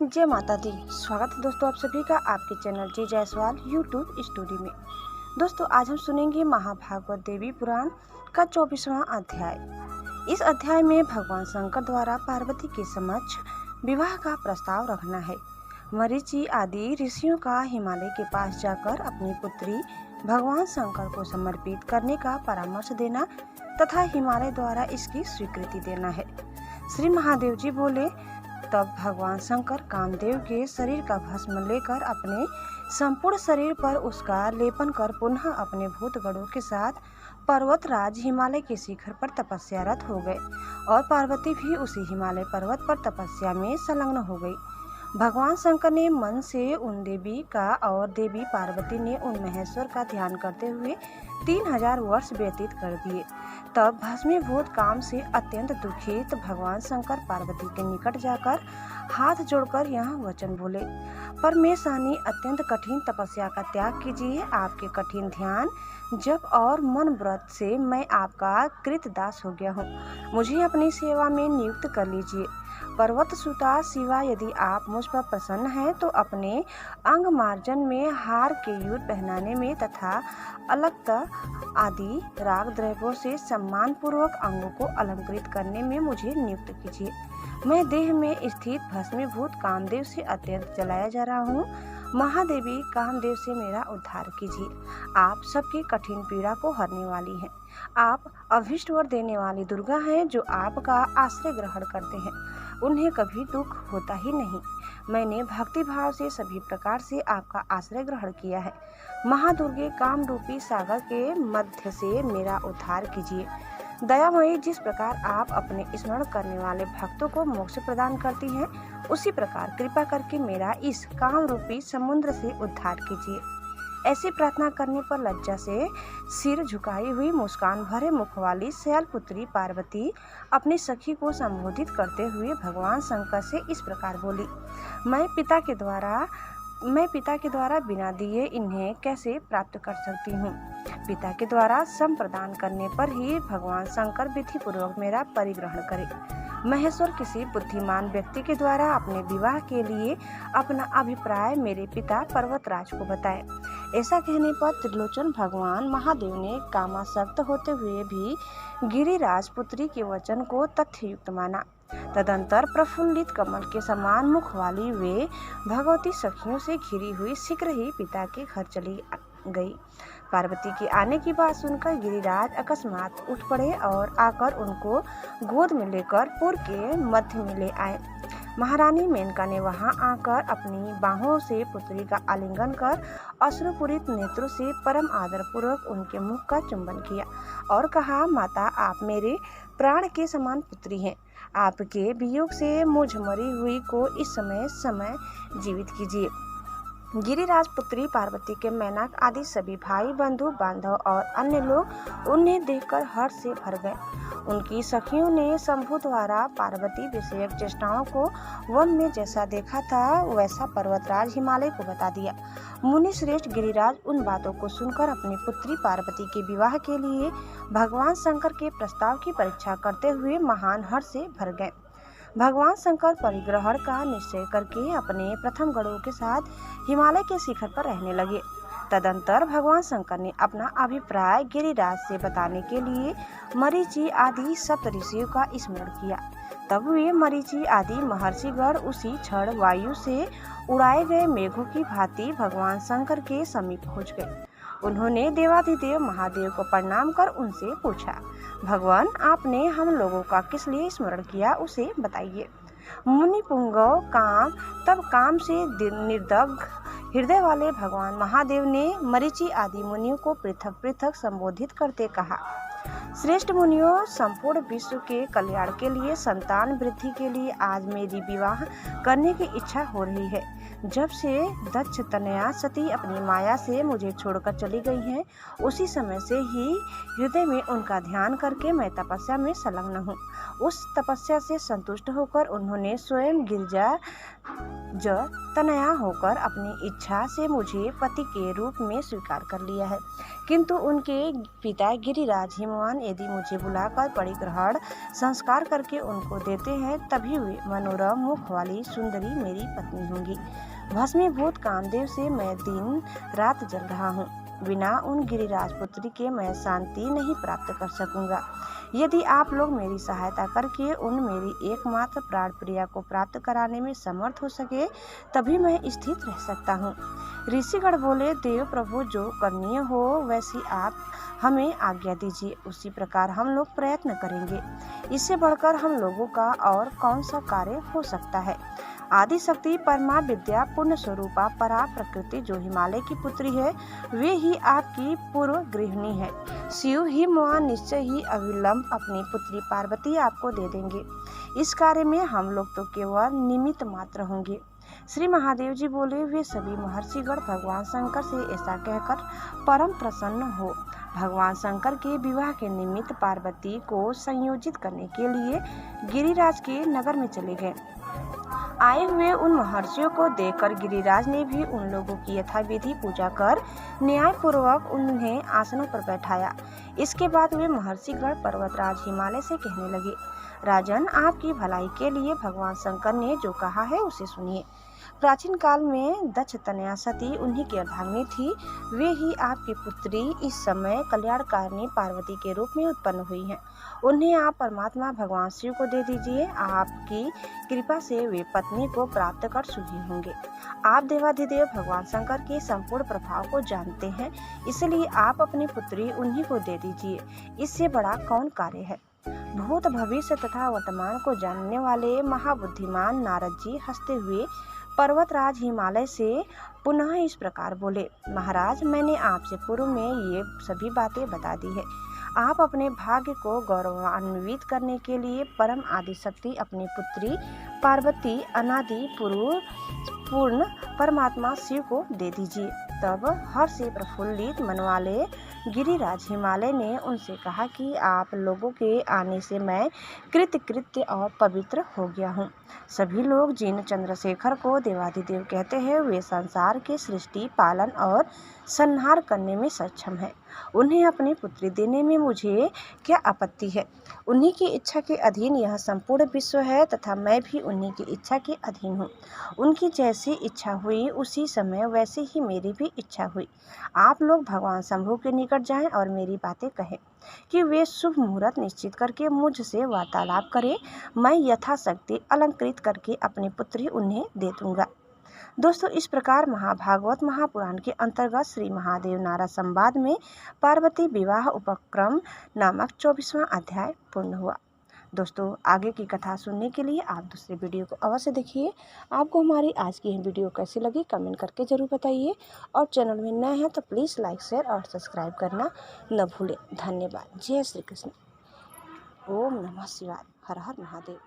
जय माता दी। स्वागत है दोस्तों आप सभी का आपके चैनल जी जायसवाल यूट्यूब स्टूडियो में। दोस्तों आज हम सुनेंगे महाभागवत देवी पुराण का 24वां अध्याय। इस अध्याय में भगवान शंकर द्वारा पार्वती के समक्ष विवाह का प्रस्ताव रखना है। मरीचि आदि ऋषियों का हिमालय के पास जाकर अपनी पुत्री भगवान शंकर को समर्पित करने का परामर्श देना तथा हिमालय द्वारा इसकी स्वीकृति देना है। श्री महादेव जी बोले, तब भगवान शंकर कामदेव के शरीर का भस्म लेकर अपने संपूर्ण शरीर पर उसका लेपन कर पुनः अपने भूतगणों के साथ पर्वतराज हिमालय के शिखर पर तपस्यारत हो गए और पार्वती भी उसी हिमालय पर्वत पर तपस्या में संलग्न हो गई। भगवान शंकर ने मन से उन देवी का और देवी पार्वती ने उन महेश्वर का ध्यान करते हुए 3000 वर्ष व्यतीत कर दिए। तब भस्मीभूत काम से अत्यंत दुखित भगवान शंकर पार्वती के निकट जाकर हाथ जोड़कर यह वचन बोले, परमेशानी अत्यंत कठिन तपस्या का त्याग कीजिए। आपके कठिन ध्यान जप और मन व्रत से मैं आपका कृतदास हो गया हूँ। मुझे अपनी सेवा में नियुक्त कर लीजिए। पर्वत सुता शिवा, यदि आप मुझ पर प्रसन्न हैं तो अपने अंग मार्जन में हार के युद्ध पहनाने में तथा अलक्त आदि राग द्रव्यों से सम्मान पूर्वक अंगों को अलंकृत करने में मुझे नियुक्त कीजिए। मैं देह में स्थित भस्मीभूत कामदेव से अत्यंत जलाया जा रहा हूँ। महादेवी कामदेव से मेरा उद्धार कीजिए। आप सबकी कठिन पीड़ा को हरने वाली हैं। आप अभीष्ट वर देने वाली दुर्गा हैं जो आपका आश्रय ग्रहण करते हैं। उन्हें कभी दुख होता ही नहीं। मैंने भक्ति भाव से सभी प्रकार से आपका आश्रय ग्रहण किया है। महादुर्गे काम रूपी सागर के मध्य से मेरा उद्धार कीजिए। दयामयी, जिस प्रकार आप अपने स्मरण करने वाले भक्तों को मोक्ष प्रदान करती हैं, उसी प्रकार कृपा करके मेरा इस काम रूपी समुद्र से उद्धार कीजिए। ऐसी प्रार्थना करने पर लज्जा से सिर झुकाई हुई मुस्कान भरे मुख वाली शैलपुत्री पार्वती अपनी सखी को संबोधित करते हुए भगवान शंकर से इस प्रकार बोली, मैं पिता के द्वारा बिना दिए इन्हें कैसे प्राप्त कर सकती हूँ। पिता के द्वारा सम प्रदान करने पर ही भगवान शंकर विधि पूर्वक मेरा परिग्रहण करे। महेश्वर किसी बुद्धिमान व्यक्ति के द्वारा अपने विवाह के लिए अपना अभिप्राय मेरे पिता पर्वतराज को बताए। ऐसा कहने पर त्रिलोचन भगवान महादेव ने कामासक्त होते हुए भी गिरिराज पुत्री के वचन को तथ्ययुक्त माना। तदंतर प्रफुल्लित कमल के समान मुख वाली वे भगवती सखियों से घिरी हुई शीघ्र ही पिता के घर चली गई। पार्वती के आने की बात सुनकर गिरिराज अकस्मात उठ पड़े और आकर उनको गोद में लेकर पुर के मध्य में ले आए। महारानी मेनका ने वहां आकर अपनी बाहों से पुत्री का आलिंगन कर अश्रुपूरित नेत्रों से परम आदर पूर्वक उनके मुख का चुंबन किया और कहा, माता, आप मेरे प्राण के समान पुत्री हैं। आपके वियोग से मुझ मरी हुई को इस समय जीवित कीजिए। गिरिराज पुत्री पार्वती के मैनाक आदि सभी भाई बंधु बांधव और अन्य लोग उन्हें देखकर हर्ष से भर गए। उनकी सखियों ने शंभु द्वारा पार्वती विषयक चेष्टाओं को वन में जैसा देखा था वैसा पर्वतराज हिमालय को बता दिया। मुनि श्रेष्ठ गिरिराज उन बातों को सुनकर अपनी पुत्री पार्वती के विवाह के लिए भगवान शंकर के प्रस्ताव की परीक्षा करते हुए महान हर्ष से भर गए। भगवान शंकर परिग्रहण का निश्चय करके अपने प्रथम गणों के साथ हिमालय के शिखर पर रहने लगे। तदंतर भगवान शंकर ने अपना अभिप्राय गिरिराज से बताने के लिए मरीचि आदि सप्त ऋषियों का स्मरण किया। तब वे मरीचि आदि महर्षिगण उसी क्षण वायु से उड़ाए गए मेघों की भांति भगवान शंकर के समीप पहुँच गए। उन्होंने देवाधिदेव महादेव को प्रणाम कर उनसे पूछा, भगवान, आपने हम लोगों का किस लिए स्मरण किया, उसे बताइए। मुनि पुंगव काम से निर्दग्ध हृदय वाले भगवान महादेव ने मरीचि आदि मुनियों को पृथक पृथक संबोधित करते कहा, श्रेष्ठ मुनियों, संपूर्ण विश्व के कल्याण के लिए, संतान वृद्धि के लिए आज मेरी विवाह करने की इच्छा हो रही है। जब से दक्ष तनया सती अपनी माया से मुझे छोड़कर चली गई हैं, उसी समय से ही हृदय में उनका ध्यान करके मैं तपस्या में संलग्न हूँ। उस तपस्या से संतुष्ट होकर उन्होंने स्वयं गिरजा जो तनया होकर अपनी इच्छा से मुझे पति के रूप में स्वीकार कर लिया है। किंतु उनके पिता गिरिराज हिमवान यदि मुझे बुलाकर परिग्रहण संस्कार करके उनको देते हैं, तभी वे मनोरम मुख वाली सुंदरी मेरी पत्नी होंगी। भस्मीभूत कामदेव से मैं दिन रात जल रहा हूँ। बिना उन गिरिराज पुत्री के मैं शांति नहीं प्राप्त कर सकूंगा। यदि आप लोग मेरी सहायता करके उन मेरी एकमात्र प्राण प्रिया को प्राप्त कराने में समर्थ हो सके, तभी मैं स्थित रह सकता हूँ। ऋषिगण बोले, देव प्रभु, जो करनीय हो वैसी आप हमें आज्ञा दीजिए, उसी प्रकार हम लोग प्रयत्न करेंगे। इससे बढ़कर हम लोगों का और कौन सा कार्य हो सकता है। आदि शक्ति परमा विद्या पूर्ण स्वरूपा परा प्रकृति जो हिमालय की पुत्री है, वे ही आपकी पूर्व गृहिणी है। शिव हिमवान निश्चय ही अविलंब अपनी पुत्री पार्वती आपको दे देंगे। इस कार्य में हम लोग तो केवल निमित्त मात्र होंगे। श्री महादेव जी बोले, वे सभी महर्षिगण भगवान शंकर से ऐसा कहकर परम प्रसन्न हो भगवान शंकर के विवाह के निमित्त पार्वती को संयोजित करने के लिए गिरिराज के नगर में चले गए। आए हुए उन महर्षियों को देखकर गिरिराज ने भी उन लोगों की यथाविधि पूजा कर न्याय पूर्वक उन्हें आसनों पर बैठाया। इसके बाद वे महर्षिगण पर्वतराज हिमालय से कहने लगे, राजन, आपकी भलाई के लिए भगवान शंकर ने जो कहा है उसे सुनिए। प्राचीन काल में दक्ष तनया सती उन्हीं की अर्धांगिनी थी। वे ही आपकी पुत्री इस समय कल्याणकारिणी पार्वती के रूप में उत्पन्न हुई हैं। उन्हें आप परमात्मा भगवान शिव को दे दीजिए। आपकी कृपा से वे पत्नी को प्राप्त कर सुखी होंगे। आप देवाधिदेव भगवान शंकर के संपूर्ण प्रभाव को जानते हैं, इसलिए आप अपनी पुत्री उन्हीं को दे दीजिए। इससे बड़ा कौन कार्य है। भूत भविष्य तथा वर्तमान को जानने वाले महाबुद्धिमान नारद जी हंसते हुए पर्वतराज हिमालय से पुनः इस प्रकार बोले, महाराज, मैंने आपसे पूर्व में ये सभी बातें बता दी है। आप अपने भाग्य को गौरवान्वित करने के लिए परम आदि शक्ति अपनी पुत्री पार्वती अनादि पूर्ण परमात्मा शिव को दे दीजिए। तब हर्ष से प्रफुल्लित मन वाले गिरिराज हिमालय ने उनसे कहा कि आप लोगों के आने से मैं कृतकृत्य और पवित्र हो गया हूँ। सभी लोग जिन चंद्रशेखर को देवाधिदेव कहते हैं, वे संसार के सृष्टि, पालन और संहार करने में सक्षम है। उन्हें अपनी पुत्री देने में मुझे क्या आपत्ति है। उन्हीं की इच्छा के अधीन यह संपूर्ण विश्व है तथा मैं भी उन्हीं की इच्छा के अधीन हूँ। उनकी जैसी इच्छा हुई उसी समय वैसे ही मेरी भी इच्छा हुई। आप लोग भगवान शंभु के निकट जाएं और मेरी बातें कहें कि वे शुभ मुहूर्त निश्चित करके मुझसे वार्तालाप करें। मैं यथाशक्ति अलंकृत करके अपनी पुत्री उन्हें दे दूंगा। दोस्तों, इस प्रकार महाभागवत महापुराण के अंतर्गत श्री महादेव नारद संवाद में पार्वती विवाह उपक्रम नामक 24वां अध्याय पूर्ण हुआ। दोस्तों, आगे की कथा सुनने के लिए आप दूसरे वीडियो को अवश्य देखिए। आपको हमारी आज की यह वीडियो कैसी लगी कमेंट करके जरूर बताइए, और चैनल में नए हैं तो प्लीज़ लाइक, शेयर और सब्सक्राइब करना न भूलें। धन्यवाद। जय श्री कृष्ण। ओम नमः शिवाय। हर हर महादेव।